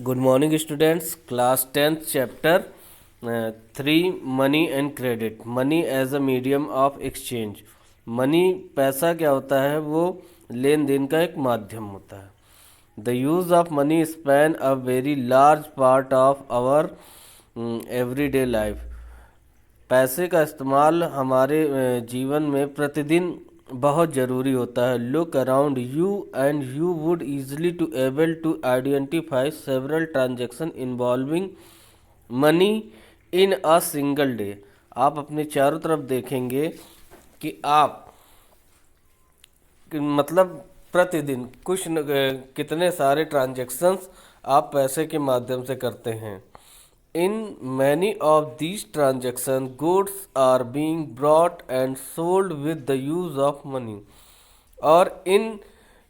Good morning, students. Class 10th chapter 3 Money and Credit. Money as a medium of exchange. Money पैसा क्या होता है? वो लेन then का एक माध्यम होता है. The use of money span a very large part of our everyday life. पैसे का इस्तेमाल हमारे जीवन में प्रतिदिन बहुत ज़रूरी होता है. Look around you and you would easily to able to identify several transaction involving money in a single day. आप अपने चारों तरफ देखेंगे कि आप मतलब प्रतिदिन कितने सारे ट्रांजेक्शन्स आप पैसे के माध्यम से करते हैं. In many of these transactions, goods are being bought and sold with the use of money. और इन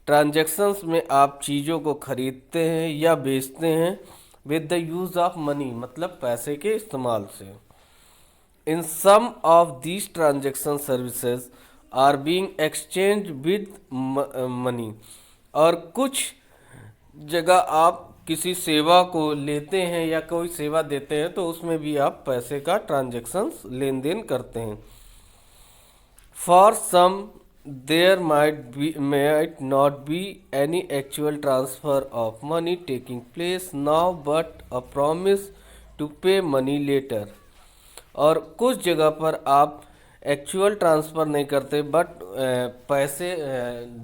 ट्रांजैक्शंस में आप चीज़ों को खरीदते हैं या बेचते हैं with the use of money, मतलब पैसे के इस्तेमाल से. In some of these transaction services are being exchanged with money. और कुछ जगह आप किसी सेवा को लेते हैं या कोई सेवा देते हैं तो उसमें भी आप पैसे का ट्रांजैक्शंस लेन देन करते हैं. For some there might not be any actual transfer of money taking place now but a promise to pay money later. और कुछ जगह पर आप एक्चुअल ट्रांसफ़र नहीं करते बट पैसे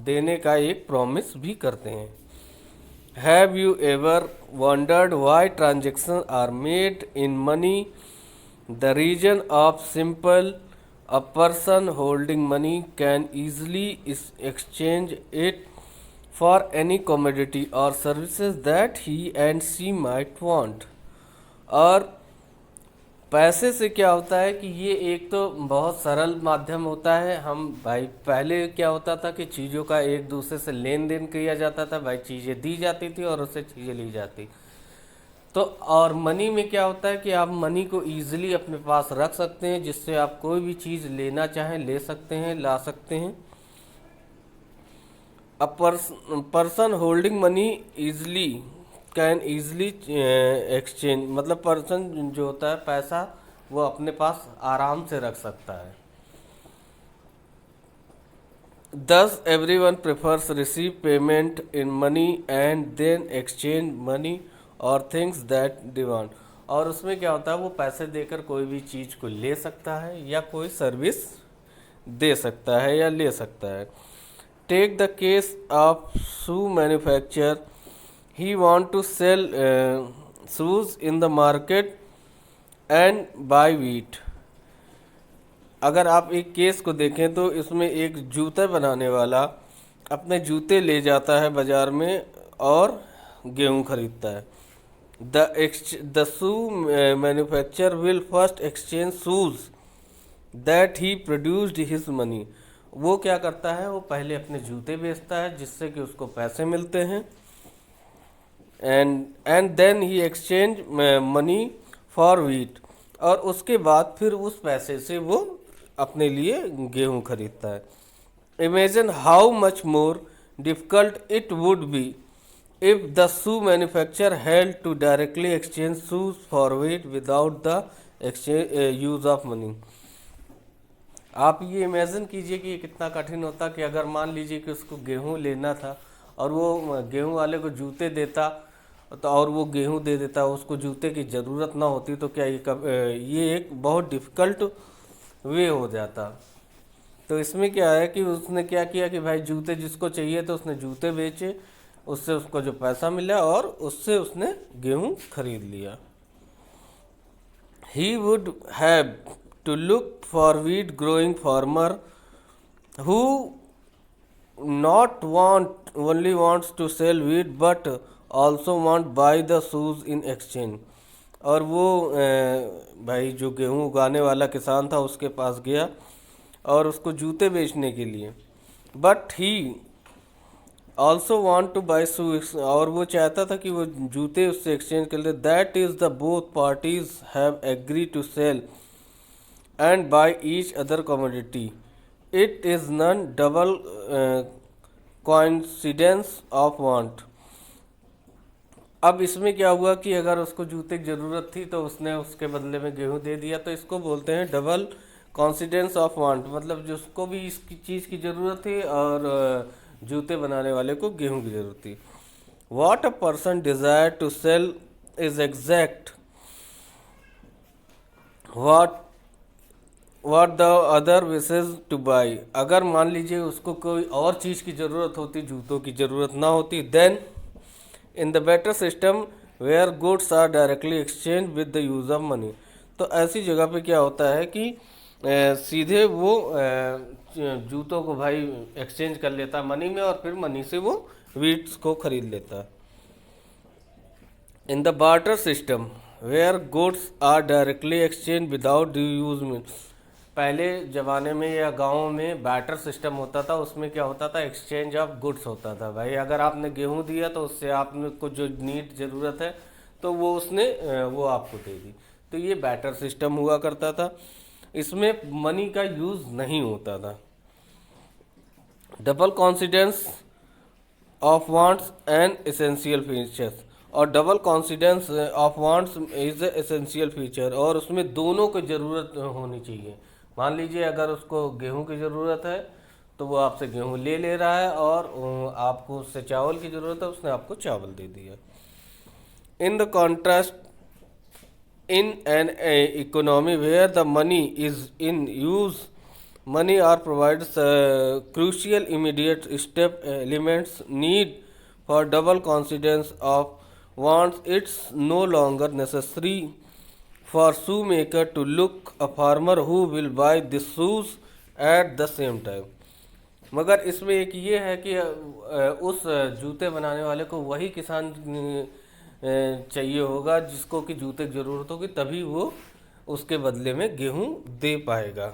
देने का एक प्रॉमिस भी करते हैं. Have you ever wondered why transactions are made in money? The reason of simple, a person holding money can easily exchange it for any commodity or services that he and she might want. और पैसे से क्या होता है कि ये एक तो बहुत सरल माध्यम होता है. हम भाई पहले क्या होता था कि चीज़ों का एक दूसरे से लेन देन किया जाता था, भाई चीज़ें दी जाती थी और उससे चीज़ें ली जाती. तो और मनी में क्या होता है कि आप मनी को ईजिली अपने पास रख सकते हैं, जिससे आप कोई भी चीज़ लेना चाहें ले सकते हैं, ला सकते हैं. A person holding money easily can easily exchange, मतलब पर्सन जो होता है पैसा वो अपने पास आराम से रख सकता है. Thus everyone prefers receive payment in money and then exchange money or things that they want. और उसमें क्या होता है वो पैसे देकर कोई भी चीज़ को ले सकता है या कोई सर्विस दे सकता है या ले सकता है. Take the case of shoe manufacture. He want to sell shoes in the market and buy wheat. अगर आप एक केस को देखें तो इसमें एक जूते बनाने वाला अपने जूते ले जाता है बाज़ार में और गेहूं खरीदता है. The shoe manufacture will first exchange shoes that he produced his money. वो क्या करता है, वो पहले अपने जूते बेचता है जिससे कि उसको पैसे मिलते हैं. And then he exchange money for wheat. और उसके बाद फिर उस पैसे से वो अपने लिए गेहूं खरीदता है. Imagine how much more difficult it would be if the shoe manufacture held to directly exchange shoes for wheat without the use of money. आप ये इमेजिन कीजिए कि ये कितना कठिन होता कि अगर मान लीजिए कि उसको गेहूं लेना था और वो गेहूं वाले को जूते देता तो और वो गेहूं दे देता, उसको जूते की ज़रूरत ना होती तो क्या ये एक बहुत डिफ़िकल्ट वे हो जाता. तो इसमें क्या है कि उसने क्या किया कि भाई जूते जिसको चाहिए तो उसने जूते बेचे, उससे उसको जो पैसा मिला और उससे उसने गेहूं खरीद लिया. He would have to look for wheat growing farmer who not only wants to sell wheat but also want buy the shoes in exchange. और वो भाई जो गेहूं उगाने वाला किसान था उसके पास गया और उसको जूते बेचने के लिए, but he also want two by shoes. और वो चाहता था कि वो जूते उससे एक्सचेंज कर ले. That is the both parties have agree to sell and buy each other commodity. It is none double coincidence of want. अब इसमें क्या हुआ कि अगर उसको जूते की ज़रूरत थी तो उसने उसके बदले में गेहूं दे दिया, तो इसको बोलते हैं डबल कॉन्सिडेंस ऑफ वांट, मतलब जिसको भी इसकी चीज़ की ज़रूरत थी और जूते बनाने वाले को गेहूं की ज़रूरत थी। What a person desire to sell is exact what what the other wishes to buy. अगर मान लीजिए उसको कोई और चीज़ की ज़रूरत होती, जूतों की ज़रूरत ना होती, then in the better system where goods are directly exchange with the use of money. तो ऐसी जगह पे क्या होता है कि सीधे वो जूतों को भाई एक्सचेंज कर लेता मनी में, और फिर मनी से वो वीट्स को खरीद लेता। In the barter system where goods are directly exchange without use में। पहले ज़माने में या गाँव में बैटर सिस्टम होता था, उसमें क्या होता था, एक्सचेंज ऑफ गुड्स होता था। भाई अगर आपने गेहूं दिया तो उससे आपने को जो नीड ज़रूरत है तो वो उसने वो आपको दे दी। तो ये बैटर सिस्टम हुआ करता था, इसमें मनी का यूज़ नहीं होता था। Double coincidence of wants and essential features, और double coincidence of wants is essential feature, और उसमें दोनों की ज़रूरत होनी चाहिए। मान लीजिए अगर उसको गेहूं की ज़रूरत है तो वो आपसे गेहूं ले रहा है, और आपको उससे चावल की ज़रूरत है, उसने आपको चावल दे दिया। In the contrast in an economy where the money is in use, money are provides crucial immediate step elements need for double considence of wants. It's no longer necessary for shoemaker to look a farmer who will buy the shoes at the same time। मगर इसमें एक ये है कि उस जूते बनाने वाले को वही किसान चाहिए होगा जिसको कि जूते की ज़रूरत होगी, तभी वो उसके बदले में गेहूं दे पाएगा।